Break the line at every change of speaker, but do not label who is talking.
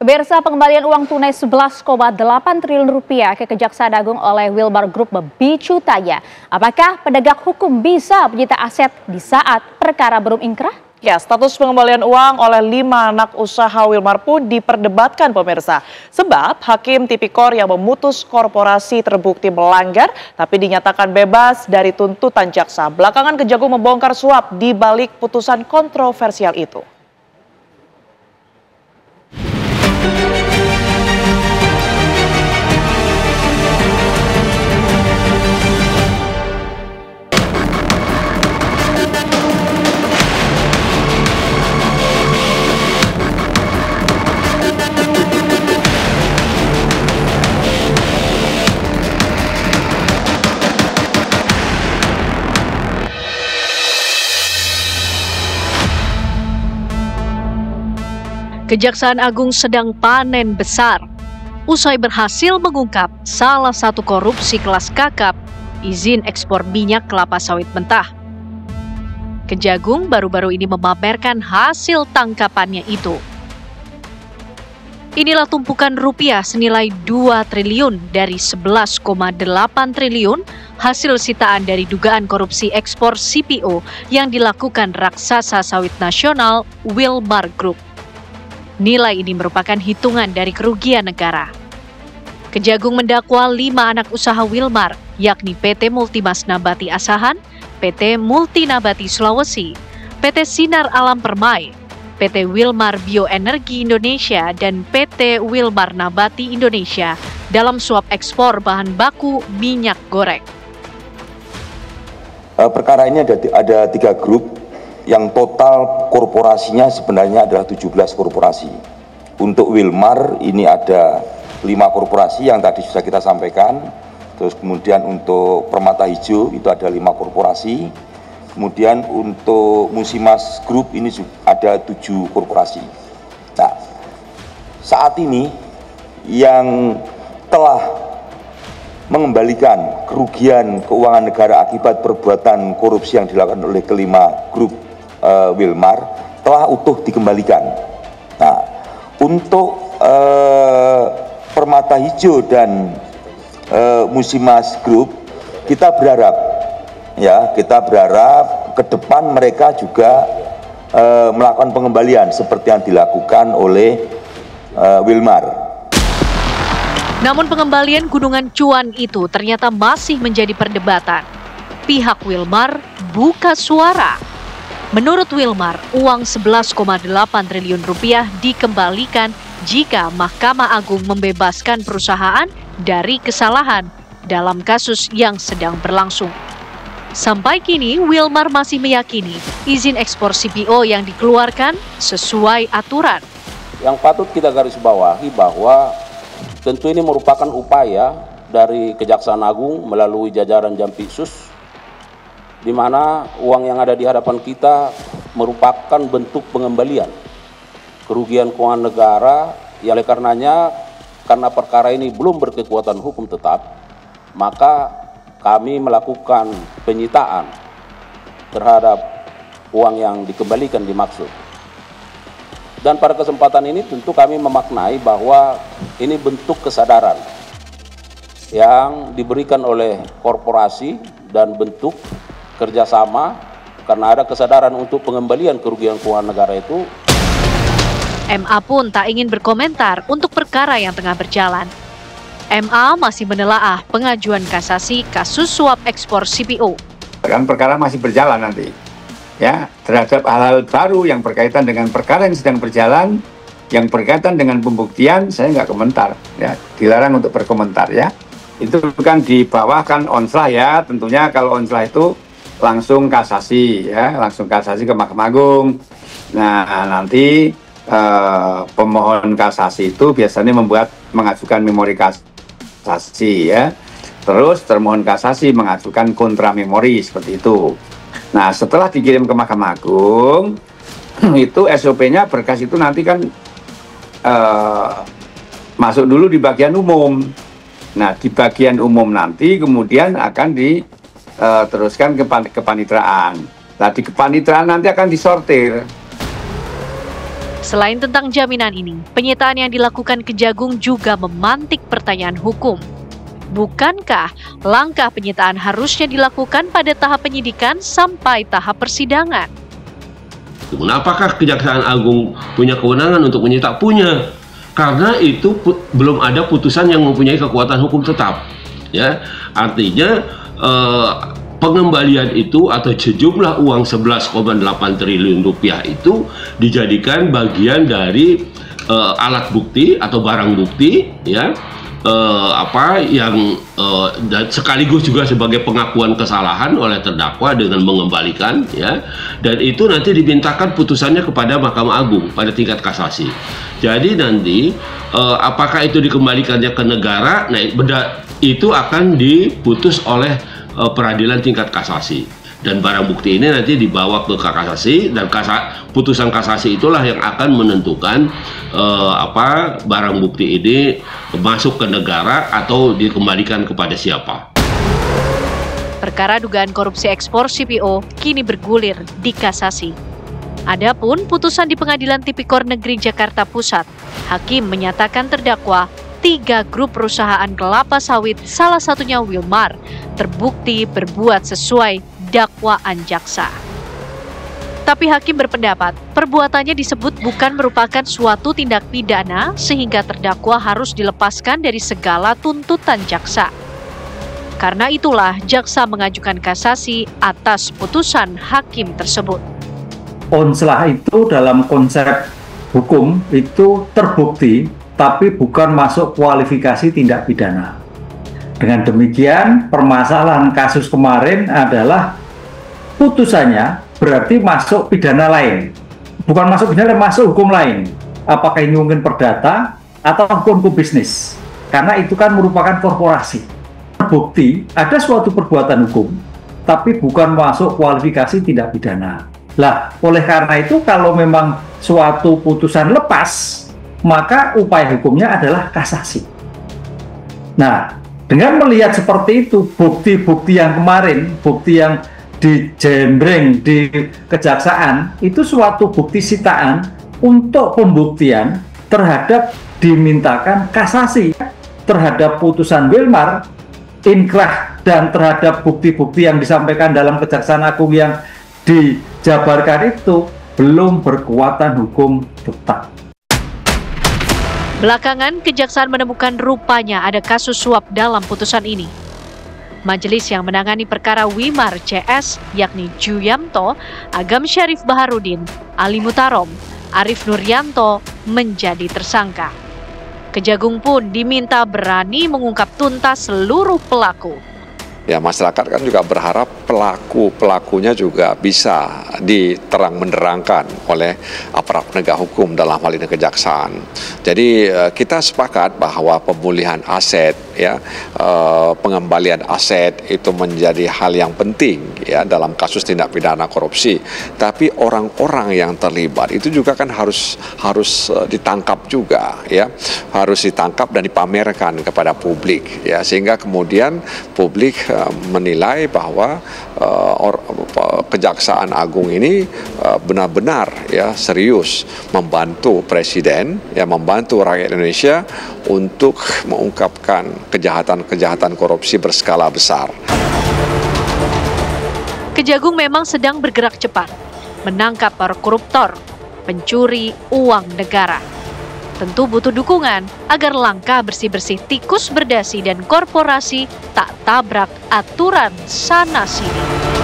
Pemirsa, pengembalian uang tunai 11,8 triliun rupiah ke Kejaksaan Agung oleh Wilmar Group memicu tanya, apakah penegak hukum bisa menyita aset di saat perkara belum ingkrah?
Ya, status pengembalian uang oleh 5 anak usaha Wilmar pun diperdebatkan pemirsa. Sebab Hakim Tipikor yang memutus korporasi terbukti melanggar tapi dinyatakan bebas dari tuntutan jaksa. Belakangan Kejagung membongkar suap di balik putusan kontroversial itu.
Kejaksaan Agung sedang panen besar. Usai berhasil mengungkap salah satu korupsi kelas kakap, izin ekspor minyak kelapa sawit mentah. Kejagung baru-baru ini memamerkan hasil tangkapannya itu. Inilah tumpukan rupiah senilai 2 triliun dari 11,8 triliun hasil sitaan dari dugaan korupsi ekspor CPO yang dilakukan raksasa sawit nasional Wilmar Group. Nilai ini merupakan hitungan dari kerugian negara. Kejagung mendakwa 5 anak usaha Wilmar, yakni PT Multimas Nabati Asahan, PT Multinabati Sulawesi, PT Sinar Alam Permai, PT Wilmar Bioenergi Indonesia, dan PT Wilmar Nabati Indonesia dalam suap ekspor bahan baku minyak goreng.
Perkara ini ada 3 grup. Yang total korporasinya sebenarnya adalah 17 korporasi. Untuk Wilmar ini ada 5 korporasi yang tadi sudah kita sampaikan. Terus kemudian untuk Permata Hijau itu ada 5 korporasi. Kemudian untuk Musimas Group ini ada 7 korporasi. Nah, saat ini yang telah mengembalikan kerugian keuangan negara akibat perbuatan korupsi yang dilakukan oleh kelima grup Wilmar telah utuh dikembalikan. Nah, untuk Permata Hijau dan Musimas Group kita berharap ke depan mereka juga melakukan pengembalian seperti yang dilakukan oleh Wilmar.
Namun pengembalian gunungan cuan itu ternyata masih menjadi perdebatan. Pihak Wilmar buka suara. Menurut Wilmar, uang 11,8 triliun rupiah dikembalikan jika Mahkamah Agung membebaskan perusahaan dari kesalahan dalam kasus yang sedang berlangsung. Sampai kini, Wilmar masih meyakini izin ekspor CPO yang dikeluarkan sesuai aturan.
Yang patut kita garis bawahi bahwa tentu ini merupakan upaya dari Kejaksaan Agung melalui jajaran Jampitsus, di mana uang yang ada di hadapan kita merupakan bentuk pengembalian kerugian keuangan negara. Oleh karenanya, karena perkara ini belum berkekuatan hukum tetap, maka kami melakukan penyitaan terhadap uang yang dikembalikan dimaksud. Dan pada kesempatan ini tentu kami memaknai bahwa ini bentuk kesadaran yang diberikan oleh korporasi dan bentuk kerjasama karena ada kesadaran untuk pengembalian kerugian keuangan negara itu.
MA pun tak ingin berkomentar untuk perkara yang tengah berjalan. MA masih menelaah pengajuan kasasi kasus suap ekspor CPO.
Kan perkara masih berjalan nanti, ya, terhadap hal-hal baru yang berkaitan dengan perkara yang sedang berjalan, yang berkaitan dengan pembuktian, saya nggak komentar, ya, dilarang untuk berkomentar, ya. Itu kan di bawah kan onslah, ya, tentunya kalau onslah itu langsung kasasi, ya, langsung kasasi ke Mahkamah Agung. Nah, nanti pemohon kasasi itu biasanya mengajukan memori kasasi, ya. Terus termohon kasasi mengajukan kontra memori seperti itu. Nah, setelah dikirim ke Mahkamah Agung, itu SOP-nya berkas itu nanti kan masuk dulu di bagian umum. Nah, di bagian umum nanti kemudian akan teruskan ke kepanitraan. Nah, di kepanitraan nanti akan disortir.
Selain tentang jaminan ini, penyitaan yang dilakukan Kejagung juga memantik pertanyaan hukum. Bukankah langkah penyitaan harusnya dilakukan pada tahap penyidikan sampai tahap persidangan?
Apakah Kejaksaan Agung punya kewenangan untuk menyita? Punya, karena itu belum ada putusan yang mempunyai kekuatan hukum tetap. Ya, artinya pengembalian itu atau sejumlah uang 11,8 triliun rupiah itu dijadikan bagian dari alat bukti atau barang bukti, ya, dan sekaligus juga sebagai pengakuan kesalahan oleh terdakwa dengan mengembalikan, ya, dan itu nanti dimintakan putusannya kepada Mahkamah Agung pada tingkat kasasi. Jadi nanti apakah itu dikembalikannya ke negara, nah itu akan diputus oleh peradilan tingkat kasasi, dan barang bukti ini nanti dibawa ke kasasi, dan putusan kasasi itulah yang akan menentukan barang bukti ini masuk ke negara atau dikembalikan kepada siapa.
Perkara dugaan korupsi ekspor CPO kini bergulir di kasasi. Adapun putusan di Pengadilan Tipikor Negeri Jakarta Pusat, hakim menyatakan terdakwa 3 grup perusahaan kelapa sawit, salah satunya Wilmar, terbukti berbuat sesuai dakwaan jaksa. Tapi hakim berpendapat perbuatannya disebut bukan merupakan suatu tindak pidana sehingga terdakwa harus dilepaskan dari segala tuntutan jaksa. Karena itulah jaksa mengajukan kasasi atas putusan hakim tersebut.
Setelah itu dalam konsep hukum itu terbukti tapi bukan masuk kualifikasi tindak pidana. Dengan demikian, permasalahan kasus kemarin adalah putusannya berarti masuk pidana lain. Bukan masuk pidana, masuk hukum lain. Apakah ini mungkin perdata atau hukum bisnis? Karena itu kan merupakan korporasi. Terbukti ada suatu perbuatan hukum, tapi bukan masuk kualifikasi tindak pidana. Lah, oleh karena itu kalau memang suatu putusan lepas, maka upaya hukumnya adalah kasasi. Nah, dengan melihat seperti itu, bukti-bukti yang kemarin, bukti yang dijembreng di kejaksaan, itu suatu bukti sitaan untuk pembuktian terhadap dimintakan kasasi terhadap putusan Wilmar, inkrah, dan terhadap bukti-bukti yang disampaikan dalam Kejaksaan Agung yang dijabarkan itu belum berkekuatan hukum tetap.
Belakangan, Kejaksaan menemukan rupanya ada kasus suap dalam putusan ini. Majelis yang menangani perkara Wilmar CS, yakni Ju Yamto, Agam Syarif Baharudin, Ali Mutarom, Arif Nuryanto menjadi tersangka. Kejagung pun diminta berani mengungkap tuntas seluruh pelaku.
Ya, masyarakat kan juga berharap pelakunya juga bisa diterang-menerangkan oleh aparat penegak hukum dalam hal ini kejaksaan. Jadi kita sepakat bahwa pemulihan aset, ya, pengembalian aset itu menjadi hal yang penting, ya, dalam kasus tindak pidana korupsi. Tapi orang-orang yang terlibat itu juga kan harus ditangkap juga, ya, harus ditangkap dan dipamerkan kepada publik, ya, sehingga kemudian publik menilai bahwa Kejaksaan Agung ini benar-benar, ya, serius membantu Presiden, ya, membantu rakyat Indonesia untuk mengungkapkan kejahatan-kejahatan korupsi berskala besar.
Kejagung memang sedang bergerak cepat, menangkap para koruptor, pencuri uang negara. Tentu butuh dukungan agar langkah bersih-bersih tikus berdasi dan korporasi tak tabrak aturan sana-sini.